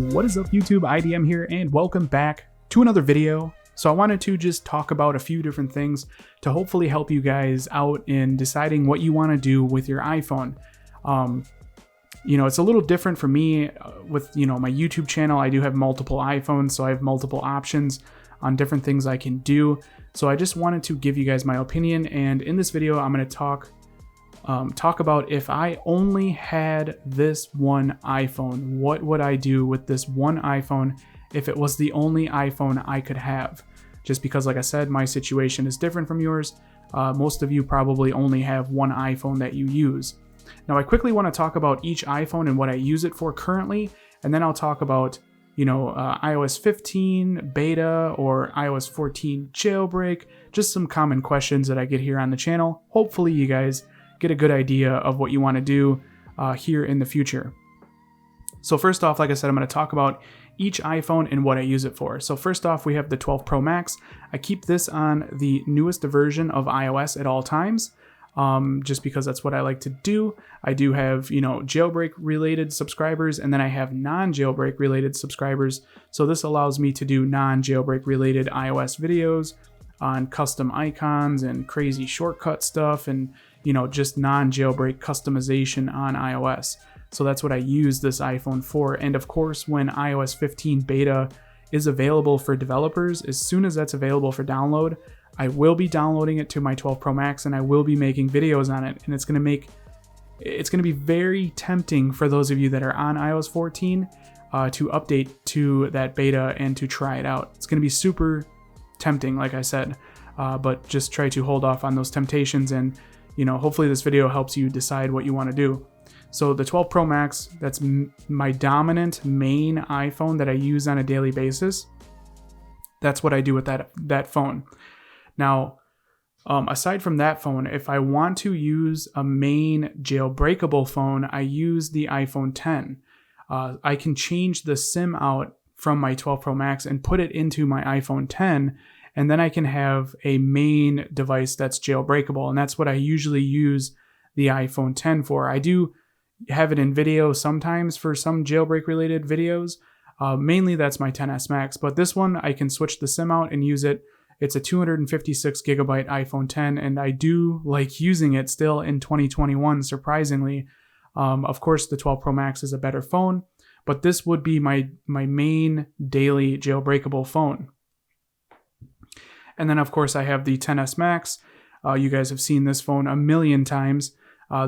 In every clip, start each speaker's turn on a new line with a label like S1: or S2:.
S1: What is up YouTube, IDM here, and welcome back to another video. So I wanted to just talk about a few different things to hopefully help you guys out in deciding what you want to do with your iPhone. It's a little different for me with, my YouTube channel. I do have multiple iPhones, so I have multiple options on different things I can do. So I just wanted to give you guys my opinion, and in this video, I'm going to talk about if I only had this one iPhone, what would I do with this one iPhone if it was the only iPhone I could have? Just because, like I said, my situation is different from yours. Most of you probably only have one iPhone that you use. Now, I quickly want to talk about each iPhone and what I use it for currently, and then I'll talk about, iOS 15 beta or iOS 14 jailbreak, just some common questions that I get here on the channel. Hopefully you guys get a good idea of what you want to do here in the future. So first off, like I said, I'm going to talk about each iPhone and what I use it for. So first off, we have the 12 Pro Max. I keep this on the newest version of iOS at all times, just because that's what I like to do. I do have, jailbreak related subscribers, and then I have non-jailbreak related subscribers. So this allows me to do non-jailbreak related iOS videos on custom icons and crazy shortcut stuff, and just non-jailbreak customization on iOS. So that's what I use this iPhone for. And of course, when iOS 15 beta is available for developers, as soon as that's available for download, I will be downloading it to my 12 Pro Max, and I will be making videos on it. And it's going to be very tempting for those of you that are on iOS 14 to update to that beta and to try it out. It's going to be super tempting, like I said, but just try to hold off on those temptations, and hopefully this video helps you decide what you want to do. So the 12 Pro Max, that's my dominant main iPhone that I use on a daily basis. That's what I do with that phone. Now, aside from that phone, if I want to use a main jailbreakable phone, I use the iPhone 10. I can change the SIM out from my 12 Pro Max and put it into my iPhone 10, and then I can have a main device that's jailbreakable, and that's what I usually use the iPhone 10 for. I do have it in video sometimes for some jailbreak related videos. Mainly that's my XS Max, but this one I can switch the SIM out and use it. It's a 256 gigabyte iPhone 10, and I do like using it still in 2021, surprisingly. Of course, the 12 Pro Max is a better phone, but this would be my main daily jailbreakable phone. And then, of course, I have the XS Max. You guys have seen this phone a million times.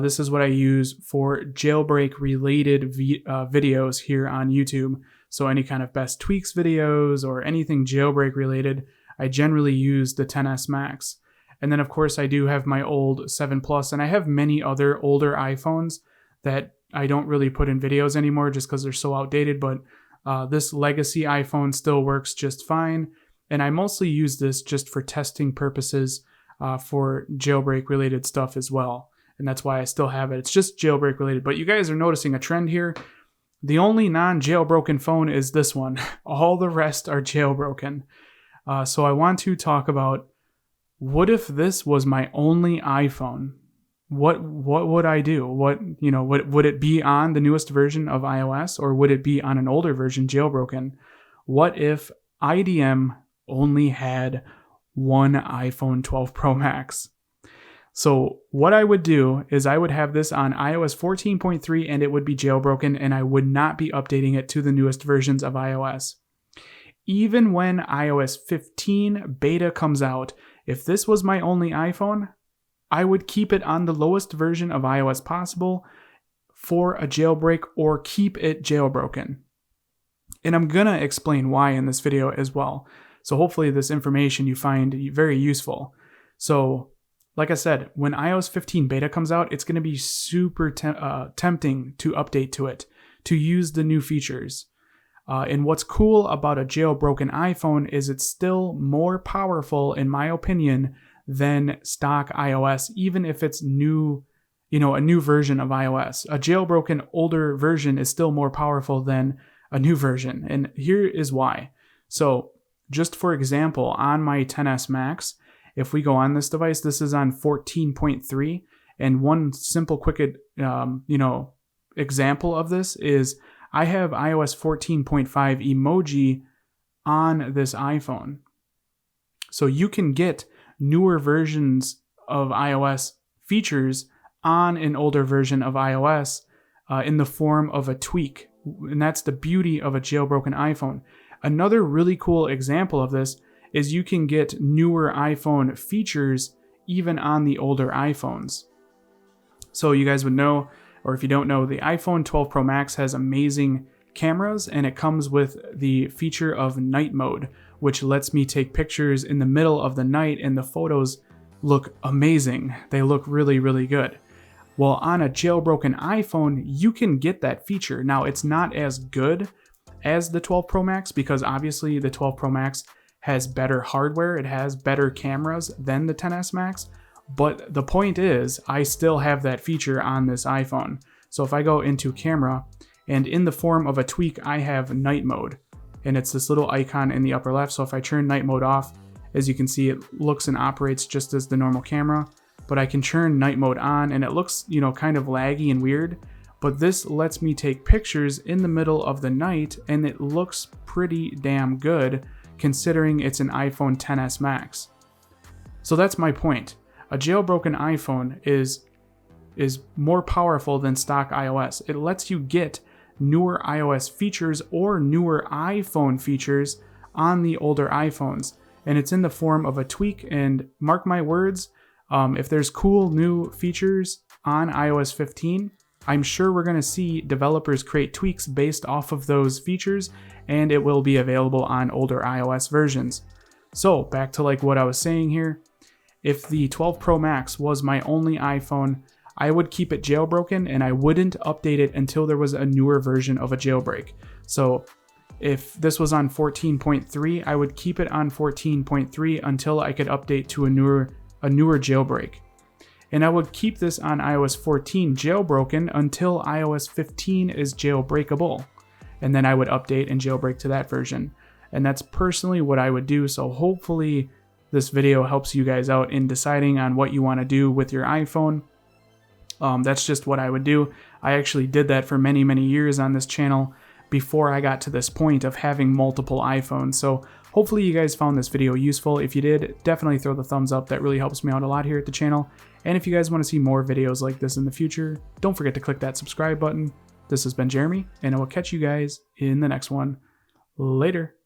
S1: This is what I use for jailbreak-related videos here on YouTube. So any kind of best tweaks videos or anything jailbreak-related, I generally use the XS Max. And then, of course, I do have my old 7 Plus, and I have many other older iPhones that I don't really put in videos anymore just because they're so outdated, but this legacy iPhone still works just fine. And I mostly use this just for testing purposes for jailbreak related stuff as well. And that's why I still have it. It's just jailbreak related. But you guys are noticing a trend here. The only non-jailbroken phone is this one. All the rest are jailbroken. So I want to talk about, what if this was my only iPhone? What would I do? Would it be on the newest version of iOS, or would it be on an older version jailbroken? What if IDM only had one iPhone 12 Pro Max? So what I would do is I would have this on iOS 14.3, and it would be jailbroken, and I would not be updating it to the newest versions of iOS. Even when iOS 15 beta comes out, if this was my only iPhone, I would keep it on the lowest version of iOS possible for a jailbreak, or keep it jailbroken. And I'm gonna explain why in this video as well. So hopefully this information you find very useful. So like I said, when iOS 15 beta comes out, it's going to be super tempting to update to it, to use the new features. And what's cool about a jailbroken iPhone is it's still more powerful, in my opinion, than stock iOS, even if it's new, a new version of iOS. A jailbroken older version is still more powerful than a new version. And here is why. So just for example, on my XS Max, if we go on this device, this is on 14.3, and one simple quick example of this is I have iOS 14.5 emoji on this iPhone. So you can get newer versions of iOS features on an older version of iOS in the form of a tweak. And that's the beauty of a jailbroken iPhone. Another really cool example of this is you can get newer iPhone features even on the older iPhones. So you guys would know, or if you don't know, the iPhone 12 Pro Max has amazing cameras, and it comes with the feature of night mode, which lets me take pictures in the middle of the night, and the photos look amazing. They look really, really good. Well, on a jailbroken iPhone, you can get that feature. Now, it's not as good as the 12 Pro Max because obviously the 12 Pro Max has better hardware. It has better cameras than the XS Max. But the point is, I still have that feature on this iPhone. So if I go into camera, and in the form of a tweak, I have night mode. And it's this little icon in the upper left. So if I turn night mode off, as you can see, it looks and operates just as the normal camera. But I can turn night mode on, and it looks, kind of laggy and weird. But this lets me take pictures in the middle of the night, and it looks pretty damn good considering it's an iPhone XS Max. So that's my point. A jailbroken iPhone is more powerful than stock iOS. It lets you get newer iOS features or newer iPhone features on the older iPhones. And it's in the form of a tweak, and mark my words, if there's cool new features on iOS 15, I'm sure we're going to see developers create tweaks based off of those features, and it will be available on older iOS versions. So back to what I was saying here, if the 12 Pro Max was my only iPhone, I would keep it jailbroken and I wouldn't update it until there was a newer version of a jailbreak. So if this was on 14.3, I would keep it on 14.3 until I could update to a newer jailbreak. And I would keep this on iOS 14 jailbroken until iOS 15 is jailbreakable. And then I would update and jailbreak to that version. And that's personally what I would do. So hopefully this video helps you guys out in deciding on what you want to do with your iPhone. That's just what I would do. I actually did that for many, many years on this channel before I got to this point of having multiple iPhones. So hopefully you guys found this video useful. If you did, definitely throw the thumbs up. That really helps me out a lot here at the channel. And if you guys want to see more videos like this in the future, don't forget to click that subscribe button. This has been Jeremy, and I will catch you guys in the next one. Later.